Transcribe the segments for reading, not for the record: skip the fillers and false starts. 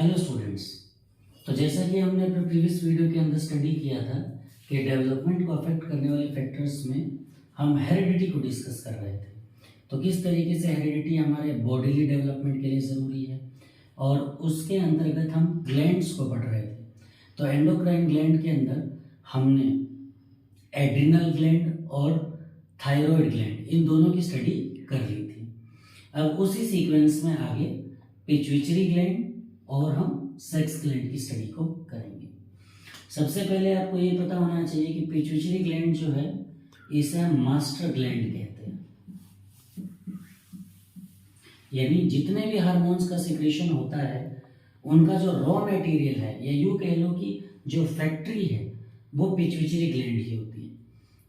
Hello students. तो जैसा कि हमने अपने प्रीवियस वीडियो के अंदर स्टडी किया था कि डेवलपमेंट को अफेक्ट करने वाले फैक्टर्स में हम हेरिडिटी को डिस्कस कर रहे थे। तो किस तरीके से हेरिडिटी हमारे बॉडीली डेवलपमेंट के लिए ज़रूरी है, और उसके अंतर्गत हम ग्लैंड्स को पढ़ रहे थे। तो एंडोक्राइन ग्लैंड के अंदर हमने एड्रिनल ग्लैंड और थायराइड ग्लैंड इन दोनों की स्टडी कर ली थी। अब उसी सीक्वेंस में आगे पिट्यूटरी ग्लैंड और हम सेक्स ग्लैंड की स्टडी को करेंगे। सबसे पहले आपको ये पता होना चाहिए कि पिट्यूटरी ग्लैंड जो है इसे हम मास्टर ग्लैंड कहते हैं। यानी जितने भी हार्मोन्स का सिक्रेशन होता है उनका जो रॉ मटेरियल है, या यूँ कह लो कि जो फैक्ट्री है, वो पिट्यूटरी ग्लैंड ही होती है।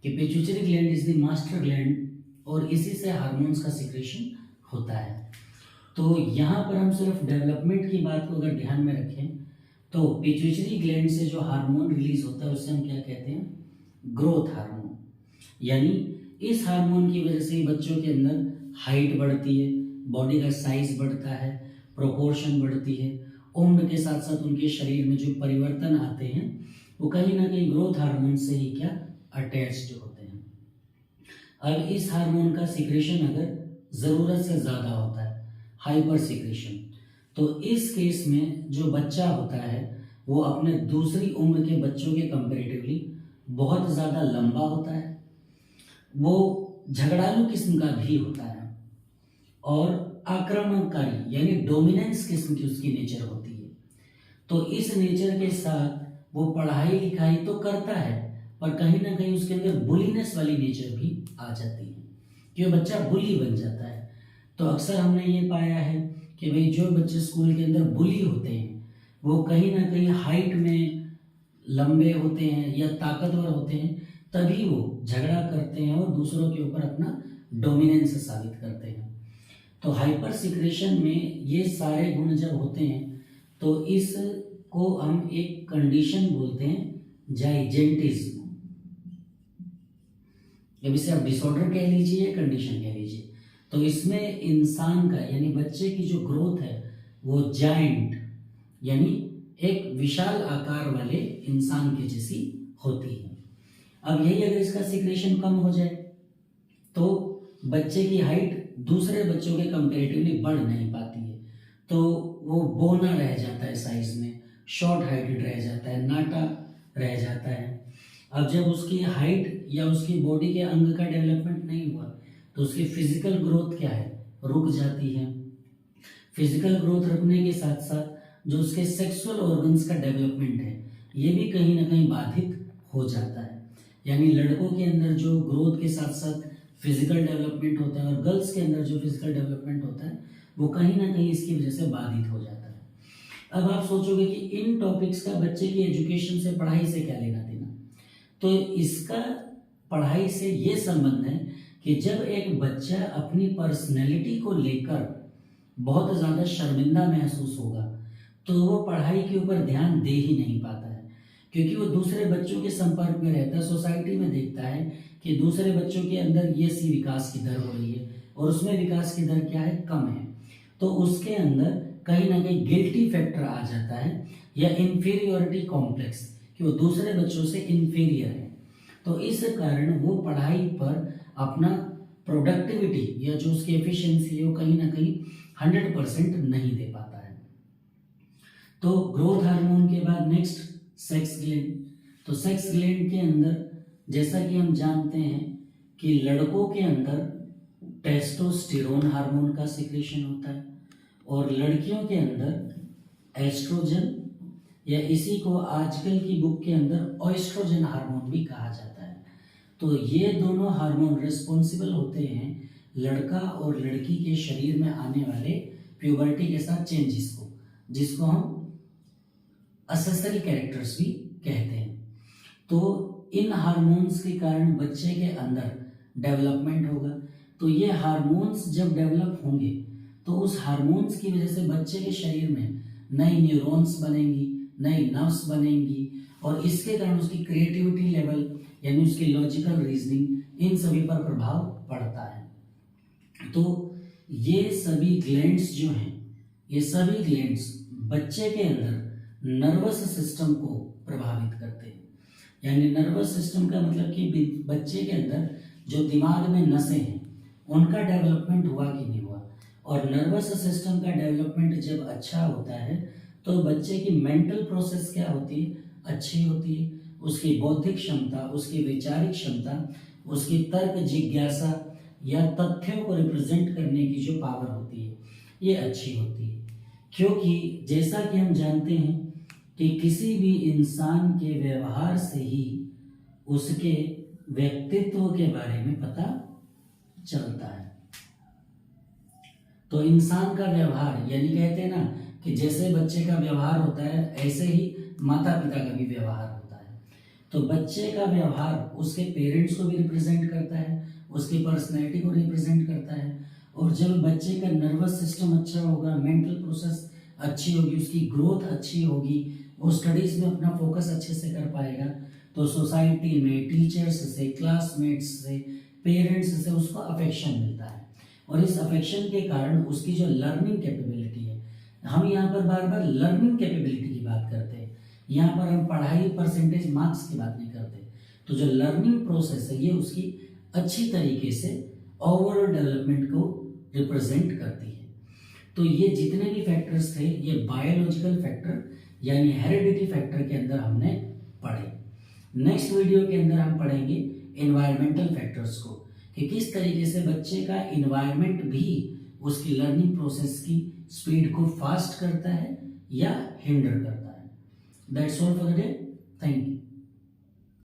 कि pituitary gland is the master gland और इसी से हार्मोन्स का सिक्रेशन होता है। तो यहाँ पर हम सिर्फ डेवलपमेंट की बात को अगर ध्यान में रखें तो पिट्यूटरी ग्लैंड से जो हार्मोन रिलीज होता है उसे हम क्या कहते हैं? Growth hormone. यानी इस हार्मोन की वजह से ही बच्चों के अंदर हाइट बढ़ती है, बॉडी का साइज बढ़ता है, प्रोपोर्शन बढ़ती है। उम्र के साथ साथ उनके शरीर में जो परिवर्तन आते हैं वो कहीं ना कहीं ग्रोथ हार्मोन से ही क्या अटैच्ड होते हैं। अब इस हार्मोन का सिक्रेशन अगर ज़रूरत से ज़्यादा होता है, हाइपर सिक्रेशन, तो इस केस में जो बच्चा होता है वो अपने दूसरी उम्र के बच्चों के कंपैरेटिवली बहुत ज़्यादा लंबा होता है, वो झगड़ालू किस्म का भी होता है और आक्रामककारी यानी डोमिनेंस किस्म की उसकी नेचर होती है। तो इस नेचर के साथ वो पढ़ाई लिखाई तो करता है पर कहीं ना कहीं उसके अंदर बुलीनेस वाली नेचर भी आ जाती है कि वो बच्चा बुली बन जाता है। तो अक्सर हमने ये पाया है कि भाई जो बच्चे स्कूल के अंदर बुली होते हैं वो कहीं ना कहीं हाइट में लंबे होते हैं या ताकतवर होते हैं, तभी वो झगड़ा करते हैं और दूसरों के ऊपर अपना डोमिनेंस साबित करते हैं। तो हाइपर सिक्रेशन में ये सारे गुण जब होते हैं तो इसको हम एक कंडीशन बोलते हैं जाइजेंटिज्म। जब इसे आप डिसऑर्डर कह लीजिए, कंडीशन कह लीजिए, तो इसमें इंसान का यानी बच्चे की जो ग्रोथ है वो जायंट यानी एक विशाल आकार वाले इंसान के जैसी होती है। अब यही अगर इसका सिक्रेशन कम हो जाए तो बच्चे की हाइट दूसरे बच्चों के कंपैरेटिवली बढ़ नहीं पाती है, तो वो बोना रह जाता है, साइज में शॉर्ट हाइटेड रह जाता है, नाटा रह जाता है। अब जब उसकी हाइट या उसकी बॉडी के अंग का डेवलपमेंट नहीं हुआ तो उसकी फिजिकल ग्रोथ क्या है? रुक जाती है। फिजिकल ग्रोथ रुकने के साथ साथ जो उसके सेक्सुअल ऑर्गन्स का डेवलपमेंट है ये भी कहीं ना कहीं बाधित हो जाता है। यानी लड़कों के अंदर जो ग्रोथ के साथ साथ फिजिकल डेवलपमेंट होता है और गर्ल्स के अंदर जो फिजिकल डेवलपमेंट होता है वो कहीं ना कहीं इसकी वजह से बाधित हो जाता है। अब आप सोचोगे कि इन टॉपिक्स का बच्चे की एजुकेशन से, पढ़ाई से क्या लेना देना? तो इसका पढ़ाई से ये संबंध है कि जब एक बच्चा अपनी पर्सनैलिटी को लेकर बहुत ज़्यादा शर्मिंदा महसूस होगा तो वो पढ़ाई के ऊपर ध्यान दे ही नहीं पाता है, क्योंकि वो दूसरे बच्चों के संपर्क में रहता है, सोसाइटी में देखता है कि दूसरे बच्चों के अंदर ये सी विकास की दर हो रही है और उसमें विकास की दर क्या है? कम है। तो उसके अंदर कहीं ना कहीं गिल्टी फैक्टर आ जाता है या इन्फीरियोरिटी कॉम्प्लेक्स कि वो दूसरे बच्चों से इन्फीरियर है। तो इस कारण वो पढ़ाई पर अपना प्रोडक्टिविटी या जो उसकी एफिशिएंसी है वो कहीं ना कहीं 100% नहीं दे पाता है। तो ग्रोथ हार्मोन के बाद नेक्स्ट सेक्स ग्लैंड। तो सेक्स ग्लैंड के अंदर जैसा कि हम जानते हैं कि लड़कों के अंदर टेस्टोस्टेरोन हार्मोन का सिक्रेशन होता है और लड़कियों के अंदर एस्ट्रोजन, या इसी को आजकल की बुक के अंदर ऑयस्ट्रोजन हार्मोन भी कहा जाता है। तो ये दोनों हार्मोन रिस्पॉन्सिबल होते हैं लड़का और लड़की के शरीर में आने वाले प्यूबर्टी के साथ चेंजेस को, जिसको हम असेसरी कैरेक्टर्स भी कहते हैं। तो इन हार्मोन्स के कारण बच्चे के अंदर डेवलपमेंट होगा। तो ये हार्मोन्स जब डेवलप होंगे तो उस हार्मोन्स की वजह से बच्चे के शरीर में नई न्यूरॉन्स बनेंगी, नई नर्व्स बनेंगी और इसके कारण उसकी क्रिएटिविटी लेवल यानी उसकी लॉजिकल रीजनिंग, इन सभी पर प्रभाव पड़ता है। तो ये सभी ग्लैंड्स जो हैं, ये सभी ग्लैंड्स बच्चे के अंदर नर्वस सिस्टम को प्रभावित करते हैं। यानी नर्वस सिस्टम का मतलब कि बच्चे के अंदर जो दिमाग में नसें हैं उनका डेवलपमेंट हुआ कि नहीं हुआ। और नर्वस सिस्टम का डेवलपमेंट जब अच्छा होता है तो बच्चे की मेंटल प्रोसेस क्या होती है, अच्छी होती है। उसकी बौद्धिक क्षमता, उसकी वैचारिक क्षमता, उसकी तर्क जिज्ञासा या तथ्यों को रिप्रेजेंट करने की जो पावर होती है ये अच्छी होती है। क्योंकि जैसा कि हम जानते हैं कि किसी भी इंसान के व्यवहार से ही उसके व्यक्तित्व के बारे में पता चलता है। तो इंसान का व्यवहार, यानी कहते हैं ना कि जैसे बच्चे का व्यवहार होता है ऐसे ही माता पिता का भी व्यवहार होता है। तो बच्चे का व्यवहार उसके पेरेंट्स को भी रिप्रेजेंट करता है, उसकी पर्सनैलिटी को रिप्रेजेंट करता है। और जब बच्चे का नर्वस सिस्टम अच्छा होगा, मेंटल प्रोसेस अच्छी होगी, उसकी ग्रोथ अच्छी होगी, वो स्टडीज में अपना फोकस अच्छे से कर पाएगा, तो सोसाइटी में टीचर्स से, क्लासमेट्स से, पेरेंट्स से उसको अफेक्शन मिलता है। और इस अफेक्शन के कारण उसकी जो लर्निंग कैपेबिलिटी है, हम यहाँ पर बार बार लर्निंग कैपेबिलिटी की बात करते हैं, यहाँ पर हम पढ़ाई परसेंटेज मार्क्स की बात नहीं करते। तो जो लर्निंग प्रोसेस है ये उसकी अच्छी तरीके से ओवरऑल डेवलपमेंट को रिप्रेजेंट करती है। तो ये जितने भी फैक्टर्स थे ये बायोलॉजिकल फैक्टर यानी हेरिडिटी फैक्टर के अंदर हमने पढ़े। नेक्स्ट वीडियो के अंदर हम पढ़ेंगे एनवायरमेंटल फैक्टर्स को, कि किस तरीके से बच्चे का इन्वायरमेंट भी उसकी लर्निंग प्रोसेस की स्पीड को फास्ट करता है या हिंडर करता है। That's all for the day. Thank you.